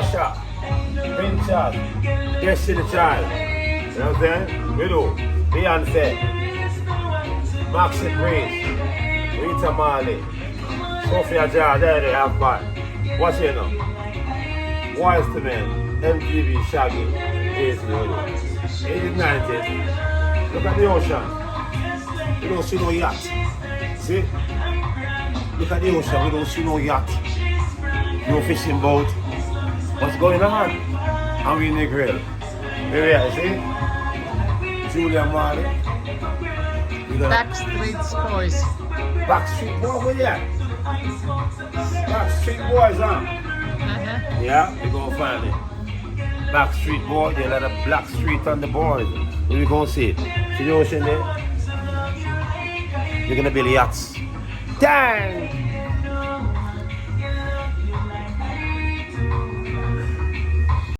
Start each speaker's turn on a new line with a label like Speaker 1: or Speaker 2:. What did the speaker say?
Speaker 1: Usher, Pinchers, Destiny Child. You know what I'm saying? We do. Beyonce, Maxi Grace, Rita Marley, Sophia Jar, there they have fun. What's here now? Wise to Men, MTV, Shaggy, Jason, 80s, 90s. Look at the ocean. We don't see no yacht. See? Look at the ocean. We don't see no yacht. No fishing boat. What's going on? And we in the grill. Here we are, see? Julia Marley.
Speaker 2: Backstreet Boys.
Speaker 1: Backstreet Boys, where you at? Backstreet Boys, huh? Yeah, we gonna find it. Backstreet Boys, they let a black street on the board. Where we gonna see it? See the ocean there? We're gonna build yachts. Dang!